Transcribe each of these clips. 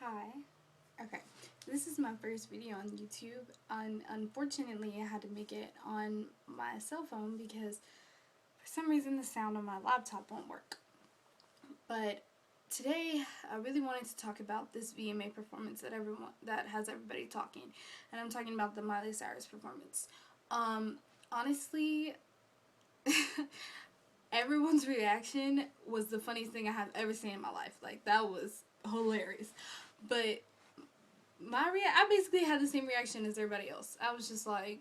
Hi. Okay, this is my first video on YouTube, and unfortunately I had to make it on my cell phone because for some reason the sound on my laptop won't work. But today I really wanted to talk about this VMA performance that has everybody talking, and I'm talking about the Miley Cyrus performance. Honestly, everyone's reaction was the funniest thing I have ever seen in my life. Like, that was hilarious. But I basically had the same reaction as everybody else. I was just like,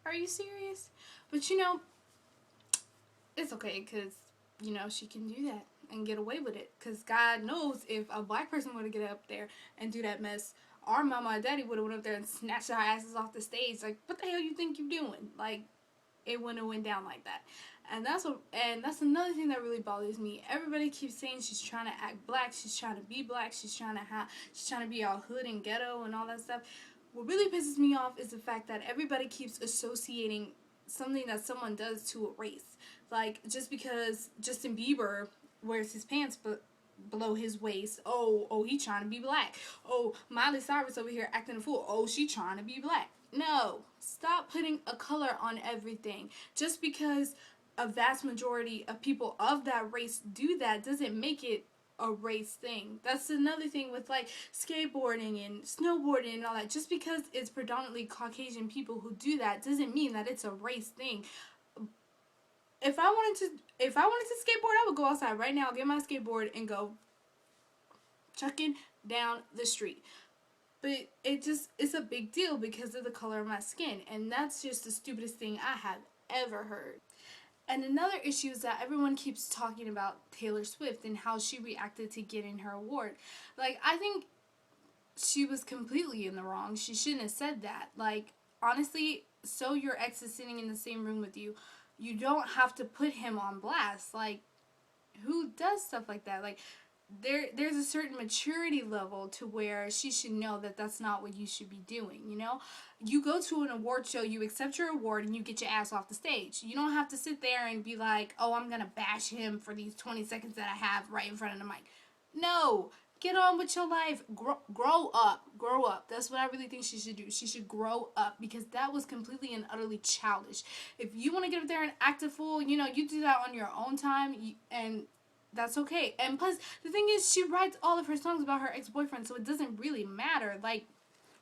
are you serious? But it's okay because, she can do that and get away with it. Because God knows if a black person were to get up there and do that mess, our mama and daddy would have went up there and snatched our asses off the stage. Like, what the hell you think you're doing? Like, it wouldn't have went down like that. And that's another thing that really bothers me. Everybody keeps saying she's trying to act black, she's trying to be black, she's trying to be all hood and ghetto and all that stuff. What really pisses me off is the fact that everybody keeps associating something that someone does to a race. Like, just because Justin Bieber wears his pants below his waist, oh, he trying to be black. Oh, Miley Cyrus over here acting a fool. Oh, she trying to be black. No, stop putting a color on everything. Just because a vast majority of people of that race do that doesn't make it a race thing. That's another thing with like skateboarding and snowboarding and all that. Just because it's predominantly Caucasian people who do that doesn't mean that it's a race thing. If I wanted to skateboard, I would go outside right now, get my skateboard, and go chucking down the street. But it's a big deal because of the color of my skin, and that's just the stupidest thing I have ever heard. And another issue is that everyone keeps talking about Taylor Swift and how she reacted to getting her award. Like, I think she was completely in the wrong. She shouldn't have said that. Like, honestly, so your ex is sitting in the same room with you, you don't have to put him on blast. Like, who does stuff like that? Like, there's a certain maturity level to where she should know that that's not what you should be doing, You go to an award show, you accept your award, and you get your ass off the stage. You don't have to sit there and be like, oh, I'm gonna bash him for these 20 seconds that I have right in front of the mic. No, get on with your life. Grow up. That's what I really think she should do. She should grow up, because that was completely and utterly childish. If you want to get up there and act a fool, you do that on your own time, and that's okay. And plus, the thing is, she writes all of her songs about her ex-boyfriend, so it doesn't really matter. Like,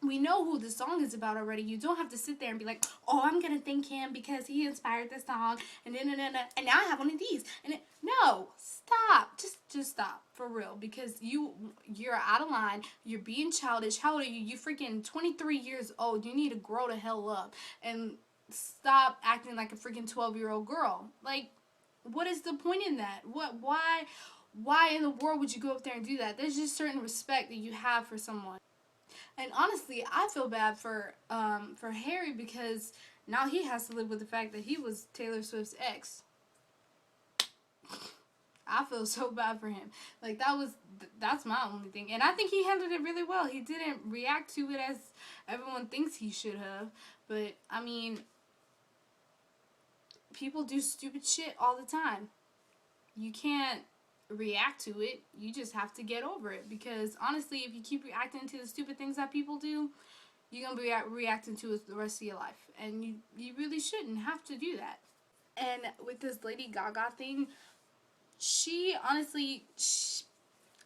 we know who the song is about already. You don't have to sit there and be like, oh, I'm gonna thank him because he inspired this song, and then and now I have one of these. No, stop. Just stop, for real, because you're out of line. You're being childish. How old are you? You freaking 23 years old. You need to grow the hell up and stop acting like a freaking 12-year-old girl. Like, what is the point in that? Why in the world would you go up there and do that? There's just certain respect that you have for someone. And honestly, I feel bad for Harry, because now he has to live with the fact that he was Taylor Swift's ex. I feel so bad for him. Like, that's my only thing. And I think he handled it really well. He didn't react to it as everyone thinks he should have. But, I mean, people do stupid shit all the time. You can't react to it. You just have to get over it, because honestly, if you keep reacting to the stupid things that people do, you're gonna be reacting to it the rest of your life, and you really shouldn't have to do that. And with this Lady Gaga thing,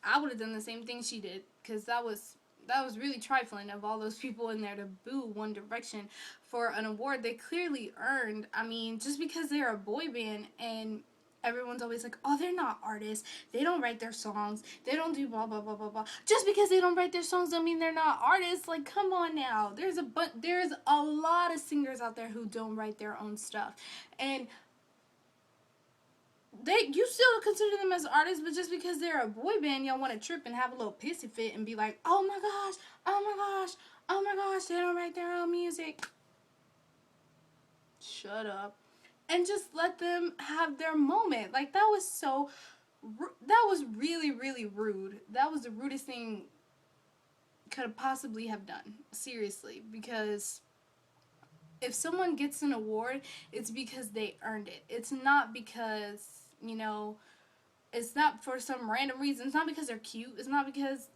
I would have done the same thing she did, because that was really trifling of all those people in there to boo One Direction for an award they clearly earned. I mean, just because they're a boy band and everyone's always like, oh, they're not artists, they don't write their songs, they don't do blah blah blah blah blah. Just because they don't write their songs don't mean they're not artists. Like, come on now. There's a lot of singers out there who don't write their own stuff, and you still consider them as artists. But just because they're a boy band, y'all want to trip and have a little pissy fit and be like, oh my gosh, oh my gosh, oh my gosh, they don't write their own music. Shut up. And just let them have their moment. Like, that was really, really rude. That was the rudest thing could possibly have done. Seriously. Because if someone gets an award, it's because they earned it. It's not because you know, it's not for some random reason. It's not because they're cute. It's not because,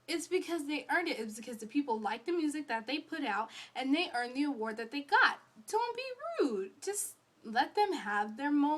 it's because they earned it. It's because the people like the music that they put out and they earned the award that they got. Don't be rude. Just let them have their moment.